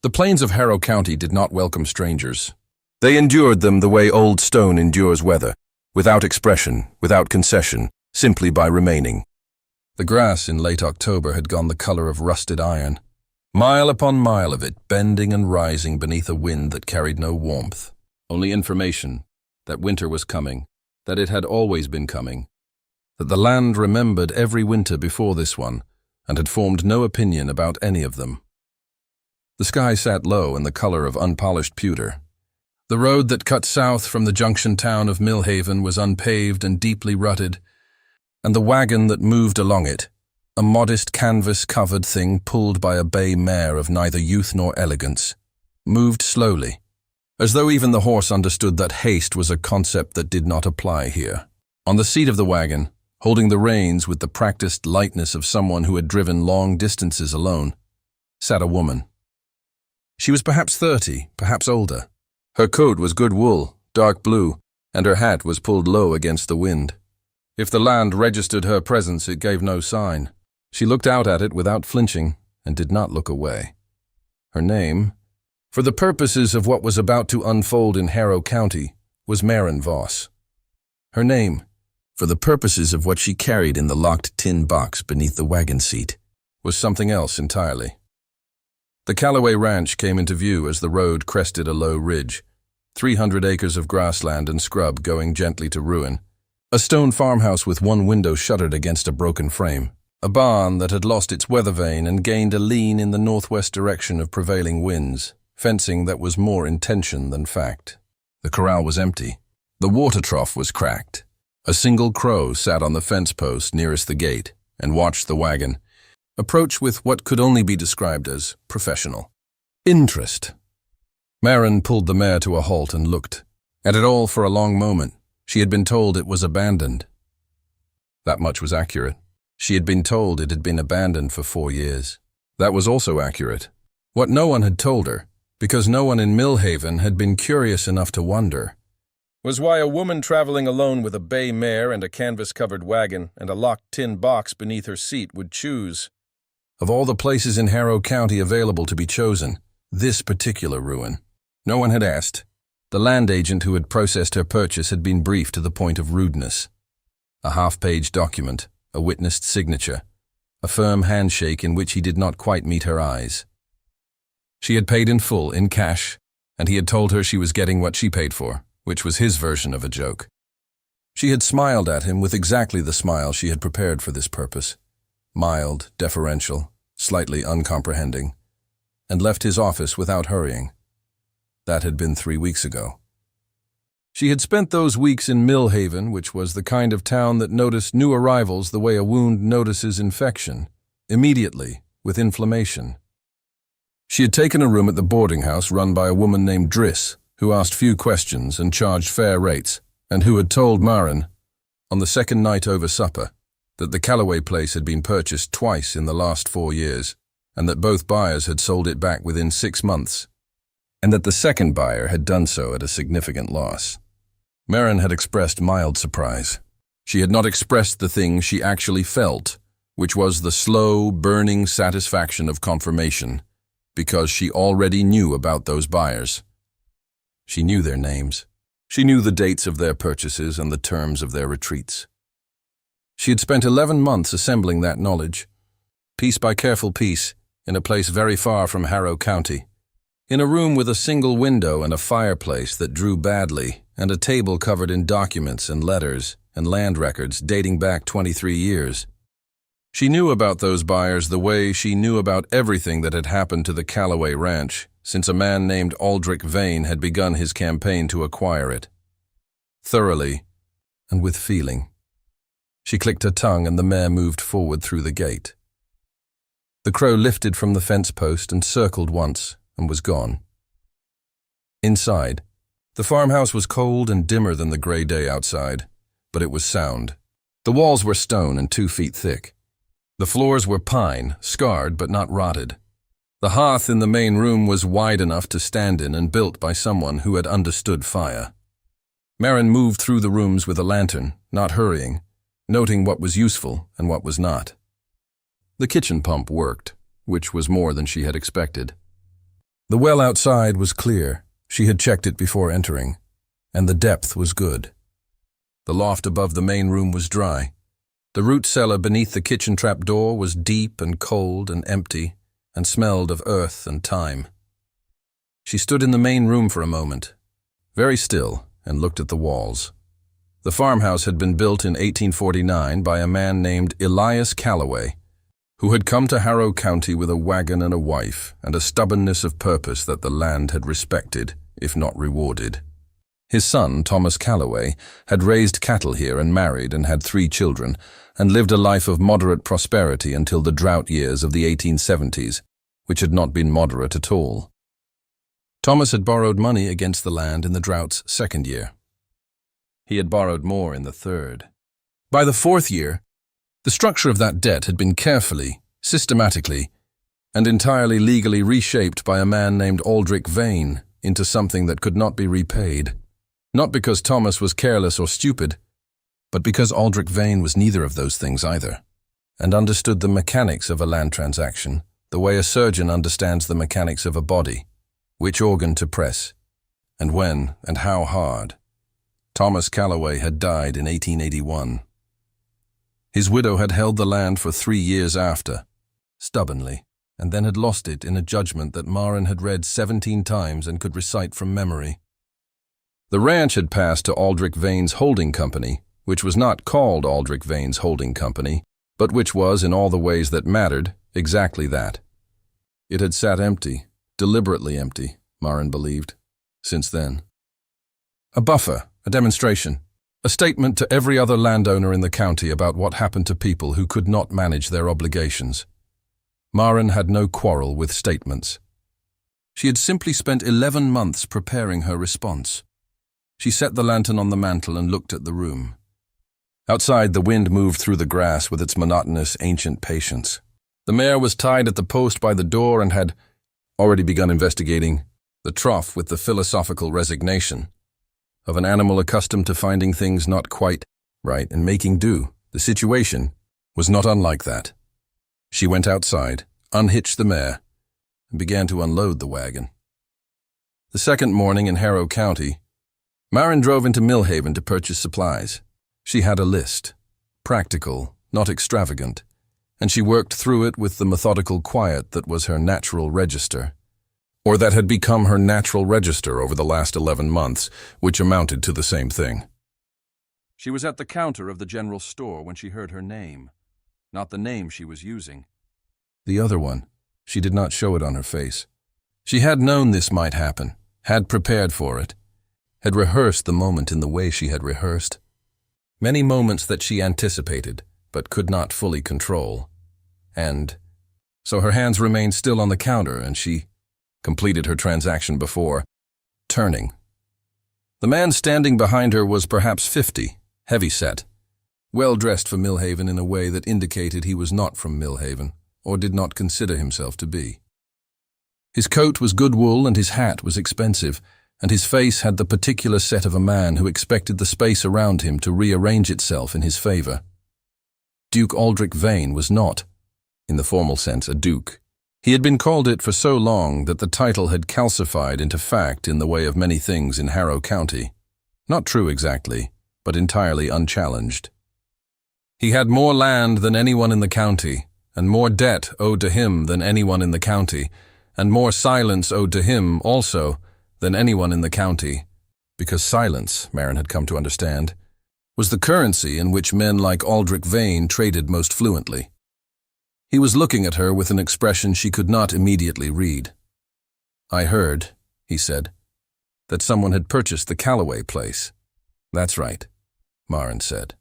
The plains of Harrow County did not welcome strangers. They endured them the way old stone endures weather, without expression, without concession, simply by remaining. The grass in late October had gone the color of rusted iron, mile upon mile of it bending and rising beneath a wind that carried no warmth, only information that winter was coming, that it had always been coming, that the land remembered every winter before this one and had formed no opinion about any of them. The sky sat low in the color of unpolished pewter. The road that cut south from the junction town of Millhaven was unpaved and deeply rutted, and the wagon that moved along it, a modest canvas-covered thing pulled by a bay mare of neither youth nor elegance, moved slowly, as though even the horse understood that haste was a concept that did not apply here. On the seat of the wagon, holding the reins with the practiced lightness of someone who had driven long distances alone, sat a woman. She was perhaps 30, perhaps older. Her coat was good wool, dark blue, and her hat was pulled low against the wind. If the land registered her presence, it gave no sign. She looked out at it without flinching and did not look away. Her name, for the purposes of what was about to unfold in Harrow County, was Maren Voss. Her name, for the purposes of what she carried in the locked tin box beneath the wagon seat, was something else entirely. The Callaway Ranch came into view as the road crested a low ridge, 300 acres of grassland and scrub going gently to ruin, a stone farmhouse with one window shuttered against a broken frame, a barn that had lost its weather vane and gained a lean in the northwest direction of prevailing winds, fencing that was more intention than fact. The corral was empty. The water trough was cracked. A single crow sat on the fence post nearest the gate and watched the wagon, approach with what could only be described as professional interest. Maren pulled the mare to a halt and looked at it all for a long moment. She had been told it was abandoned. That much was accurate. She had been told it had been abandoned for 4 years. That was also accurate. What no one had told her, because no one in Millhaven had been curious enough to wonder, was why a woman traveling alone with a bay mare and a canvas-covered wagon and a locked tin box beneath her seat would choose, of all the places in Harrow County available to be chosen, this particular ruin. No one had asked. The land agent who had processed her purchase had been briefed to the point of rudeness. A half-page document, a witnessed signature, a firm handshake in which he did not quite meet her eyes. She had paid in full, in cash, and he had told her she was getting what she paid for, which was his version of a joke. She had smiled at him with exactly the smile she had prepared for this purpose, mild, deferential, slightly uncomprehending, and left his office without hurrying. That had been 3 weeks ago. She had spent those weeks in Millhaven, which was the kind of town that noticed new arrivals the way a wound notices infection, immediately, with inflammation. She had taken a room at the boarding house run by a woman named Driss, who asked few questions and charged fair rates, and who had told Maren, on the second night over supper, that the Callaway place had been purchased twice in the last 4 years, and that both buyers had sold it back within 6 months, and that the second buyer had done so at a significant loss. Maren had expressed mild surprise. She had not expressed the thing she actually felt, which was the slow, burning satisfaction of confirmation, because she already knew about those buyers. She knew their names. She knew the dates of their purchases and the terms of their retreats. She had spent 11 months assembling that knowledge, piece by careful piece, in a place very far from Harrow County, in a room with a single window and a fireplace that drew badly, and a table covered in documents and letters and land records dating back 23 years. She knew about those buyers the way she knew about everything that had happened to the Callaway Ranch since a man named Aldrich Vane had begun his campaign to acquire it. Thoroughly and with feeling. She clicked her tongue and the mare moved forward through the gate. The crow lifted from the fence post and circled once and was gone. Inside, the farmhouse was cold and dimmer than the gray day outside, but it was sound. The walls were stone and 2 feet thick. The floors were pine, scarred but not rotted. The hearth in the main room was wide enough to stand in and built by someone who had understood fire. Maren moved through the rooms with a lantern, not hurrying, noting what was useful and what was not. The kitchen pump worked, which was more than she had expected. The well outside was clear. She had checked it before entering, and the depth was good. The loft above the main room was dry. The root cellar beneath the kitchen trap door was deep and cold and empty, and smelled of earth and time. She stood in the main room for a moment, very still, and looked at the walls. The farmhouse had been built in 1849 by a man named Elias Calloway, who had come to Harrow County with a wagon and a wife and a stubbornness of purpose that the land had respected, if not rewarded. His son, Thomas Calloway, had raised cattle here and married and had 3 children, and lived a life of moderate prosperity until the drought years of the 1870s, which had not been moderate at all. Thomas had borrowed money against the land in the drought's 2nd year. He had borrowed more in the 3rd. By the 4th year, the structure of that debt had been carefully, systematically, and entirely legally reshaped by a man named Aldrich Vane into something that could not be repaid. Not because Thomas was careless or stupid, but because Aldrich Vane was neither of those things either, and understood the mechanics of a land transaction, the way a surgeon understands the mechanics of a body, which organ to press, and when and how hard. Thomas Calloway had died in 1881. His widow had held the land for 3 years after, stubbornly, and then had lost it in a judgment that Marin had read 17 times and could recite from memory. The ranch had passed to Aldrich Vane's holding company, which was not called Aldrich Vane's holding company, but which was, in all the ways that mattered, exactly that. It had sat empty, deliberately empty, Marin believed, since then. A buffer, a demonstration, a statement to every other landowner in the county about what happened to people who could not manage their obligations. Marin had no quarrel with statements. She had simply spent 11 months preparing her response. She set the lantern on the mantel and looked at the room. Outside, the wind moved through the grass with its monotonous, ancient patience. The mare was tied at the post by the door and had already begun investigating the trough with the philosophical resignation of an animal accustomed to finding things not quite right and making do. The situation was not unlike that. She went outside, unhitched the mare, and began to unload the wagon. The second morning in Harrow County, Marin drove into Millhaven to purchase supplies. She had a list, practical, not extravagant, and she worked through it with the methodical quiet that was her natural register, or that had become her natural register over the last 11 months, which amounted to the same thing. She was at the counter of the general store when she heard her name, not the name she was using. The other one. She did not show it on her face. She had known this might happen, had prepared for it, had rehearsed the moment in the way she had rehearsed. Many moments that she anticipated, but could not fully control. And so her hands remained still on the counter, and she completed her transaction before turning. The man standing behind her was perhaps 50, heavy-set, well-dressed for Millhaven in a way that indicated he was not from Millhaven, or did not consider himself to be. His coat was good wool and his hat was expensive, and his face had the particular set of a man who expected the space around him to rearrange itself in his favor. Duke Aldrich Vane was not, in the formal sense, a duke. He had been called it for so long that the title had calcified into fact in the way of many things in Harrow County. Not true exactly, but entirely unchallenged. He had more land than anyone in the county, and more debt owed to him than anyone in the county, and more silence owed to him also than anyone in the county, because silence, Marin had come to understand, was the currency in which men like Aldrich Vane traded most fluently. He was looking at her with an expression she could not immediately read. "I heard," he said, "that someone had purchased the Calloway place." "That's right," Marin said.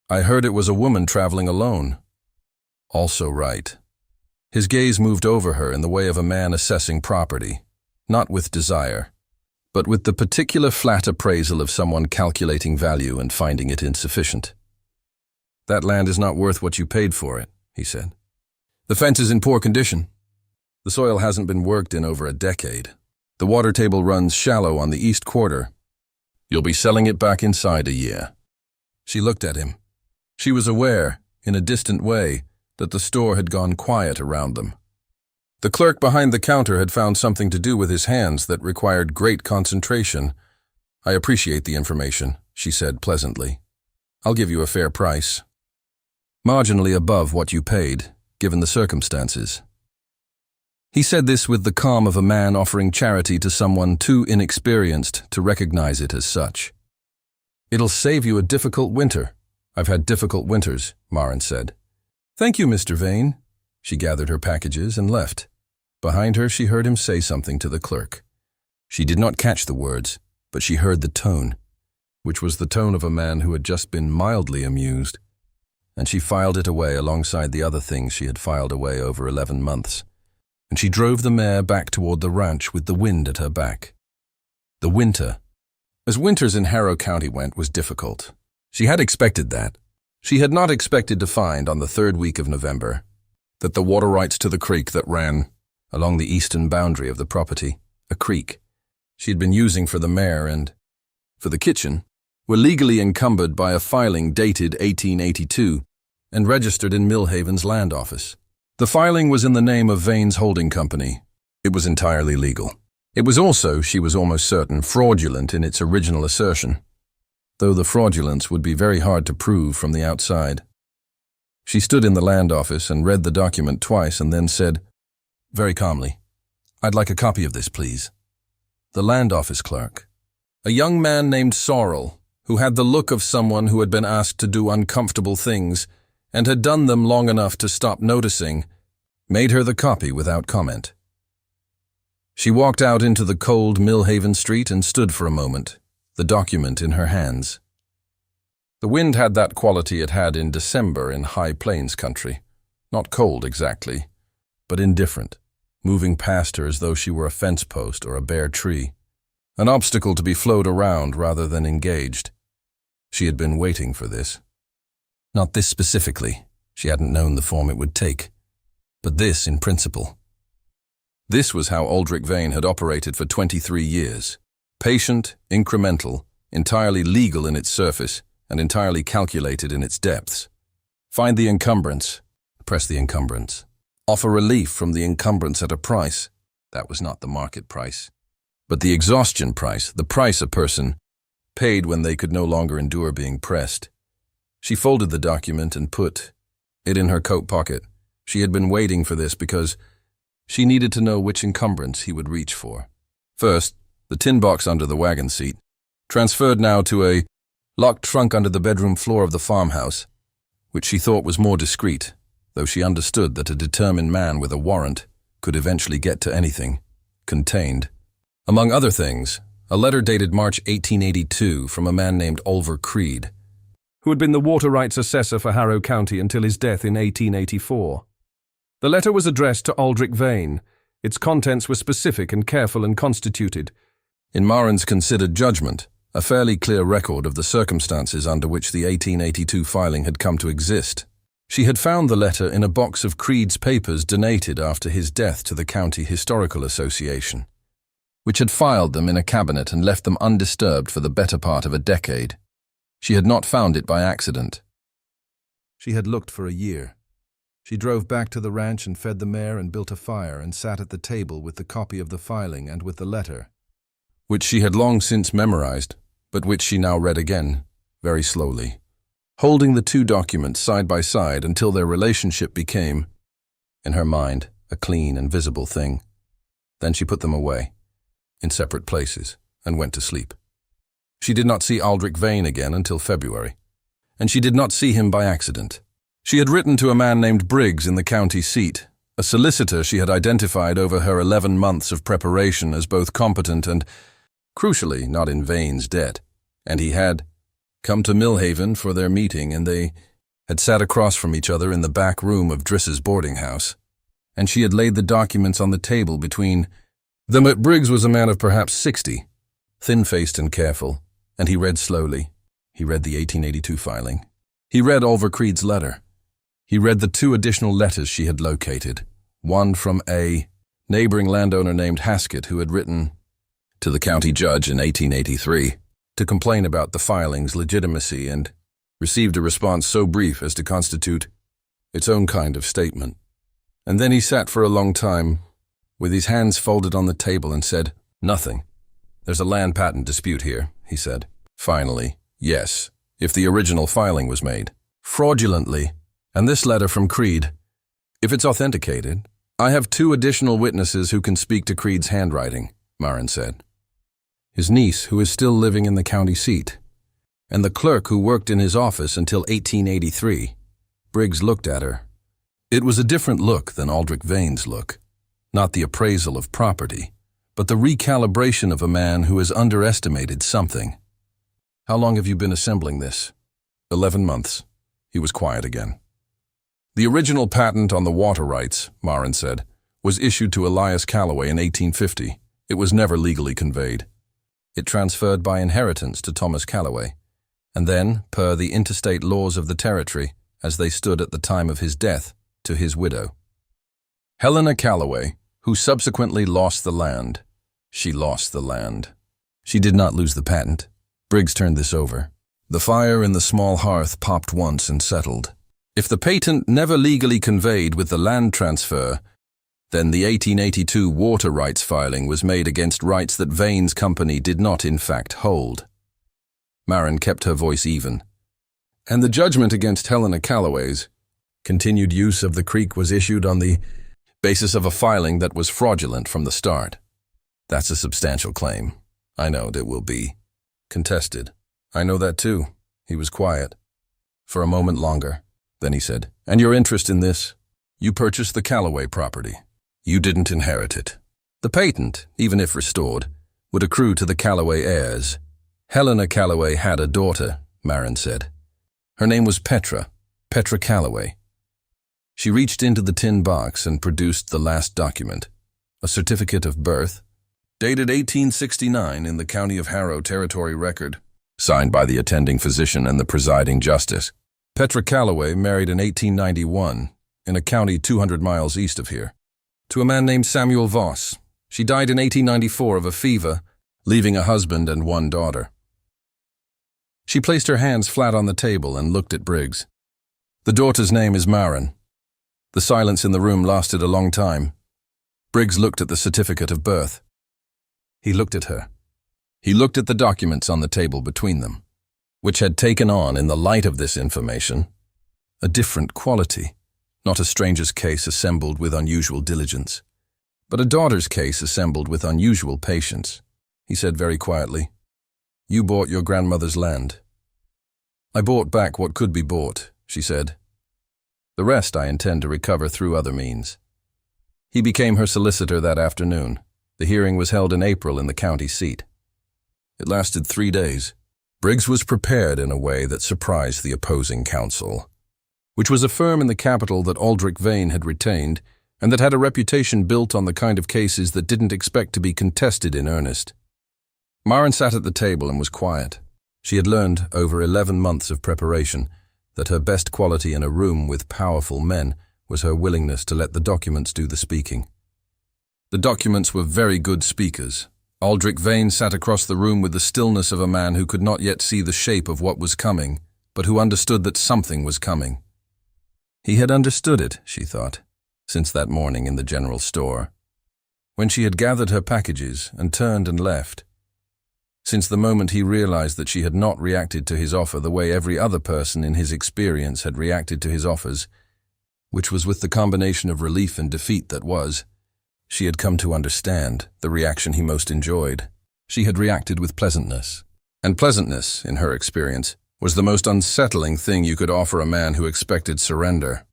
"I heard it was a woman traveling alone." "Also right." His gaze moved over her in the way of a man assessing property, not with desire, but with the particular flat appraisal of someone calculating value and finding it insufficient. "That land is not worth what you paid for it," he said. "The fence is in poor condition. The soil hasn't been worked in over a decade. The water table runs shallow on the east quarter. You'll be selling it back inside a year." She looked at him. She was aware, in a distant way, that the store had gone quiet around them. The clerk behind the counter had found something to do with his hands that required great concentration. "I appreciate the information," she said pleasantly. "I'll give you a fair price. Marginally above what you paid, given the circumstances." He said this with the calm of a man offering charity to someone too inexperienced to recognize it as such. "It'll save you a difficult winter." "I've had difficult winters," Marin said. "Thank you, Mr. Vane." She gathered her packages and left. Behind her, she heard him say something to the clerk. She did not catch the words, but she heard the tone, which was the tone of a man who had just been mildly amused, and she filed it away alongside the other things she had filed away over 11 months, and she drove the mare back toward the ranch with the wind at her back. The winter, as winters in Harrow County went, was difficult. She had expected that. She had not expected to find, on the 3rd week of November, that the water rights to the creek that ran along the eastern boundary of the property, a creek she had been using for the mare and for the kitchen, were legally encumbered by a filing dated 1882 and registered in Millhaven's land office. The filing was in the name of Vane's holding company. It was entirely legal. It was also, she was almost certain, fraudulent in its original assertion, though the fraudulence would be very hard to prove from the outside. She stood in the land office and read the document twice and then said, very calmly, "I'd like a copy of this, please." The land office clerk, a young man named Sorrel, who had the look of someone who had been asked to do uncomfortable things and had done them long enough to stop noticing, made her the copy without comment. She walked out into the cold Millhaven street and stood for a moment, the document in her hands. The wind had that quality it had in December in High Plains country. Not cold exactly, but indifferent, moving past her as though she were a fence post or a bare tree, an obstacle to be flowed around rather than engaged. She had been waiting for this. Not this specifically, she hadn't known the form it would take, but this in principle. This was how Aldrich Vane had operated for 23 years. Patient, incremental, entirely legal in its surface, and entirely calculated in its depths. Find the encumbrance, press the encumbrance. Offer relief from the encumbrance at a price. That was not the market price, but the exhaustion price, the price a person paid when they could no longer endure being pressed. She folded the document and put it in her coat pocket. She had been waiting for this because she needed to know which encumbrance he would reach for. First, the tin box under the wagon seat, transferred now to a locked trunk under the bedroom floor of the farmhouse, which she thought was more discreet, though she understood that a determined man with a warrant could eventually get to anything, contained, among other things, a letter dated March 1882 from a man named Oliver Creed, who had been the water rights assessor for Harrow County until his death in 1884. The letter was addressed to Aldrich Vane. Its contents were specific and careful and constituted, in Marin's considered judgment, a fairly clear record of the circumstances under which the 1882 filing had come to exist. She had found the letter in a box of Creed's papers donated after his death to the County Historical Association, which had filed them in a cabinet and left them undisturbed for the better part of a decade. She had not found it by accident. She had looked for a year. She drove back to the ranch and fed the mare and built a fire and sat at the table with the copy of the filing and with the letter, which she had long since memorized, but which she now read again, very slowly, holding the two documents side by side until their relationship became, in her mind, a clean and visible thing. Then she put them away, in separate places, and went to sleep. She did not see Aldrich Vane again until February, and she did not see him by accident. She had written to a man named Briggs in the county seat, a solicitor she had identified over her 11 months of preparation as both competent and, crucially, not in Vane's debt, and he had come to Millhaven for their meeting, and they had sat across from each other in the back room of Driss's boarding house, and she had laid the documents on the table between them. But Briggs was a man of perhaps 60, thin-faced and careful, and he read slowly. He read the 1882 filing. He read Oliver Creed's letter. He read the two additional letters she had located, one from a neighboring landowner named Haskett who had written to the county judge in 1883 to complain about the filing's legitimacy and received a response so brief as to constitute its own kind of statement. And then he sat for a long time, with his hands folded on the table, and said, "Nothing. There's a land patent dispute here," he said. "Finally, yes, if the original filing was made fraudulently, and this letter from Creed, if it's authenticated, I have 2 additional witnesses who can speak to Creed's handwriting," Marin said. His niece, who is still living in the county seat, and the clerk who worked in his office until 1883. Briggs looked at her. It was a different look than Aldrich Vane's look. Not the appraisal of property, but the recalibration of a man who has underestimated something. "How long have you been assembling this?" 11 months. He was quiet again. "The original patent on the water rights," Marin said, "was issued to Elias Calloway in 1850. It was never legally conveyed. It transferred by inheritance to Thomas Calloway, and then, per the interstate laws of the territory, as they stood at the time of his death, to his widow, Helena Calloway, who subsequently lost the land. She lost the land. She did not lose the patent." Briggs turned this over. The fire in the small hearth popped once and settled. "If the patent never legally conveyed with the land transfer, then the 1882 water rights filing was made against rights that Vane's company did not in fact hold." Marin kept her voice even. "And the judgment against Helena Calloway's continued use of the creek was issued on the basis of a filing that was fraudulent from the start. That's a substantial claim. I know it will be contested." "I know that too." He was quiet for a moment longer. Then he said, "And your interest in this? You purchased the Calloway property. You didn't inherit it. The patent, even if restored, would accrue to the Calloway heirs. Helena Calloway had a daughter," Marin said. "Her name was Petra Calloway." She reached into the tin box and produced the last document, a certificate of birth, dated 1869 in the County of Harrow Territory Record, signed by the attending physician and the presiding justice. Petra Calloway married in 1891, in a county 200 miles east of here, to a man named Samuel Voss. She died in 1894 of a fever, leaving a husband and 1 daughter. She placed her hands flat on the table and looked at Briggs. "The daughter's name is Marin." The silence in the room lasted a long time. Briggs looked at the certificate of birth. He looked at her. He looked at the documents on the table between them, which had taken on, in the light of this information, a different quality. Not a stranger's case assembled with unusual diligence, but a daughter's case assembled with unusual patience. He said very quietly, "You bought your grandmother's land." "I bought back what could be bought," she said. "The rest I intend to recover through other means." He became her solicitor that afternoon. The hearing was held in April in the county seat. It lasted 3 days. Briggs was prepared in a way that surprised the opposing counsel, which was a firm in the capital that Aldrich Vane had retained and that had a reputation built on the kind of cases that didn't expect to be contested in earnest. Marin sat at the table and was quiet. She had learned, over 11 months of preparation, that her best quality in a room with powerful men was her willingness to let the documents do the speaking. The documents were very good speakers. Aldrich Vane sat across the room with the stillness of a man who could not yet see the shape of what was coming, but who understood that something was coming. He had understood it, she thought, since that morning in the general store, when she had gathered her packages and turned and left. Since the moment he realized that she had not reacted to his offer the way every other person in his experience had reacted to his offers, which was with the combination of relief and defeat that was, she had come to understand the reaction he most enjoyed. She had reacted with pleasantness. And pleasantness, in her experience, was the most unsettling thing you could offer a man who expected surrender.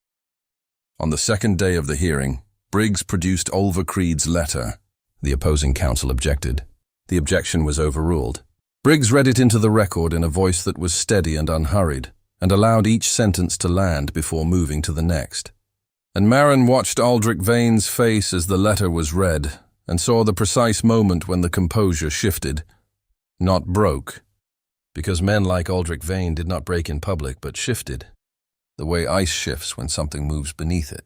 On the second day of the hearing, Briggs produced Oliver Creed's letter. The opposing counsel objected. The objection was overruled. Briggs read it into the record in a voice that was steady and unhurried, and allowed each sentence to land before moving to the next. And Marin watched Aldrich Vane's face as the letter was read, and saw the precise moment when the composure shifted. Not broke, because men like Aldrich Vane did not break in public, but shifted, the way ice shifts when something moves beneath it.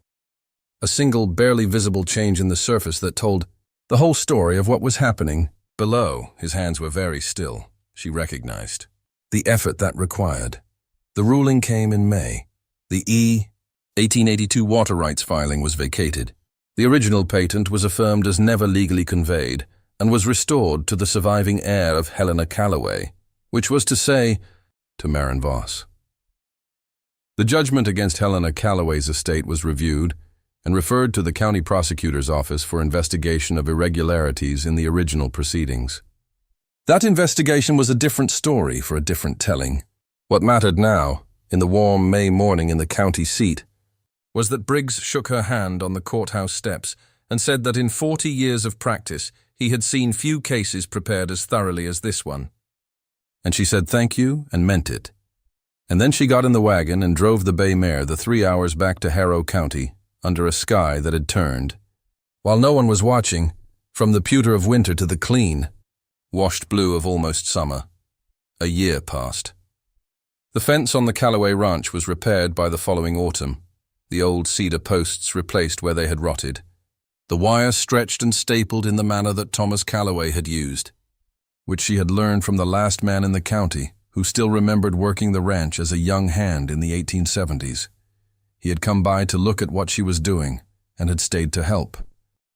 A single, barely visible change in the surface that told the whole story of what was happening. Below, his hands were very still, she recognized. The effort that required. The ruling came in May. The 1882 water rights filing was vacated. The original patent was affirmed as never legally conveyed and was restored to the surviving heir of Helena Calloway, which was to say, to Marin Voss. The judgment against Helena Calloway's estate was reviewed and referred to the county prosecutor's office for investigation of irregularities in the original proceedings. That investigation was a different story for a different telling. What mattered now, in the warm May morning in the county seat, was that Briggs shook her hand on the courthouse steps and said that in 40 years of practice he had seen few cases prepared as thoroughly as this one. And she said thank you and meant it. And then she got in the wagon and drove the bay mare the 3 hours back to Harrow County under a sky that had turned, while no one was watching, from the pewter of winter to the clean, washed blue of almost summer. A year passed. The fence on the Calloway ranch was repaired by the following autumn, the old cedar posts replaced where they had rotted, the wire stretched and stapled in the manner that Thomas Calloway had used, which she had learned from the last man in the county who still remembered working the ranch as a young hand in the 1870s. He had come by to look at what she was doing and had stayed to help,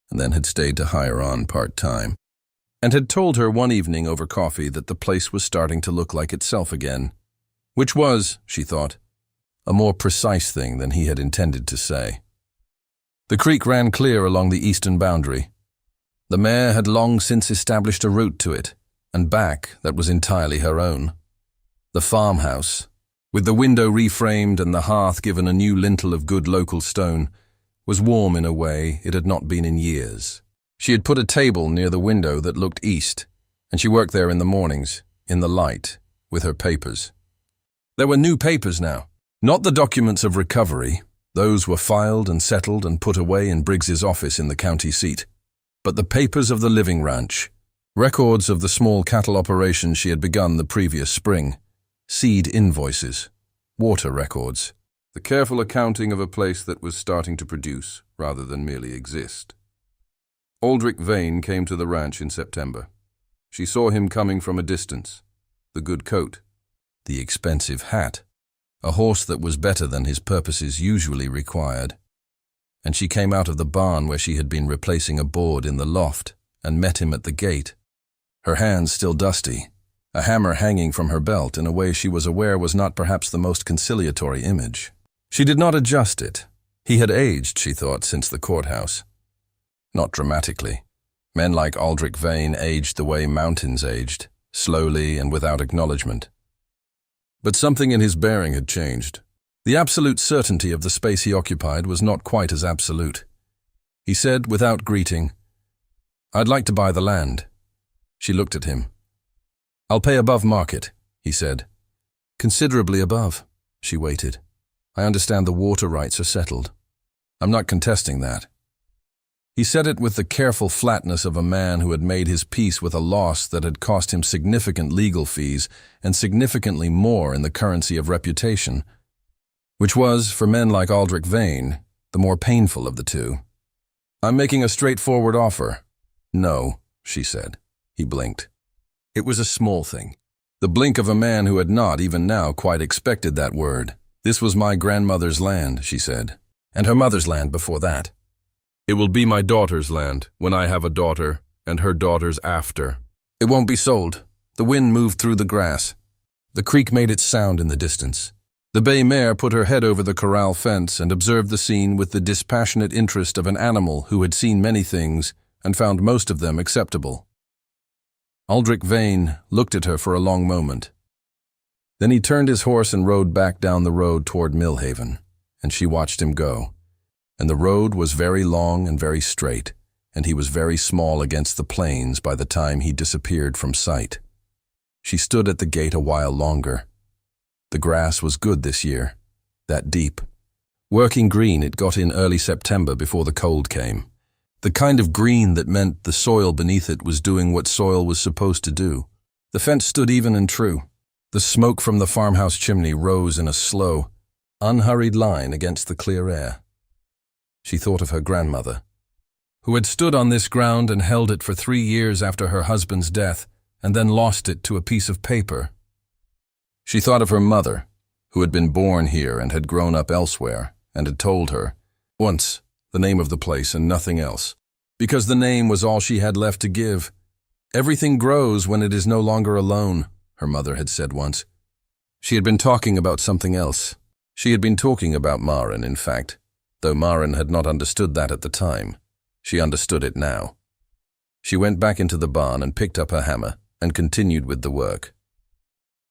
and then had stayed to hire on part-time, and had told her one evening over coffee that the place was starting to look like itself again, which was, she thought, a more precise thing than he had intended to say. The creek ran clear along the eastern boundary. The mare had long since established a route to it, and back that was entirely her own. The farmhouse, with the window reframed and the hearth given a new lintel of good local stone, was warm in a way it had not been in years. She had put a table near the window that looked east, and she worked there in the mornings, in the light, with her papers. There were new papers now, not the documents of recovery. Those were filed and settled and put away in Briggs's office in the county seat, but the papers of the living ranch, records of the small cattle operation she had begun the previous spring, seed invoices, water records, the careful accounting of a place that was starting to produce rather than merely exist. Aldrich Vane came to the ranch in September. She saw him coming from a distance, the good coat, the expensive hat, a horse that was better than his purposes usually required, and she came out of the barn where she had been replacing a board in the loft and met him at the gate, her hands still dusty, a hammer hanging from her belt in a way she was aware was not perhaps the most conciliatory image. She did not adjust it. He had aged, she thought, since the courthouse. Not dramatically. Men like Aldrich Vane aged the way mountains aged, slowly and without acknowledgement. But something in his bearing had changed. The absolute certainty of the space he occupied was not quite as absolute. He said, without greeting, "I'd like to buy the land." She looked at him. "I'll pay above market," he said. "Considerably above." She waited. "I understand the water rights are settled." "I'm not contesting that." He said it with the careful flatness of a man who had made his peace with a loss that had cost him significant legal fees and significantly more in the currency of reputation, which was, for men like Aldrich Vane, the more painful of the two. "I'm making a straightforward offer." "No," she said. He blinked. It was a small thing, the blink of a man who had not, even now, quite expected that word. "This was my grandmother's land," she said, "and her mother's land before that. It will be my daughter's land when I have a daughter, and her daughter's after. It won't be sold." The wind moved through the grass. The creek made its sound in the distance. The bay mare put her head over the corral fence and observed the scene with the dispassionate interest of an animal who had seen many things and found most of them acceptable. Aldrich Vane looked at her for a long moment. Then he turned his horse and rode back down the road toward Millhaven, and she watched him go. And the road was very long and very straight, and he was very small against the plains by the time he disappeared from sight. She stood at the gate a while longer. The grass was good this year, that deep. Working green, it got in early September before the cold came. The kind of green that meant the soil beneath it was doing what soil was supposed to do. The fence stood even and true. The smoke from the farmhouse chimney rose in a slow, unhurried line against the clear air. She thought of her grandmother, who had stood on this ground and held it for 3 years after her husband's death, and then lost it to a piece of paper. She thought of her mother, who had been born here and had grown up elsewhere, and had told her, "Once, the name of the place and nothing else. Because the name was all she had left to give. Everything grows when it is no longer alone, her mother had said once. She had been talking about something else. She had been talking about Maren, in fact, though Maren had not understood that at the time. She understood it now. She went back into the barn and picked up her hammer and continued with the work.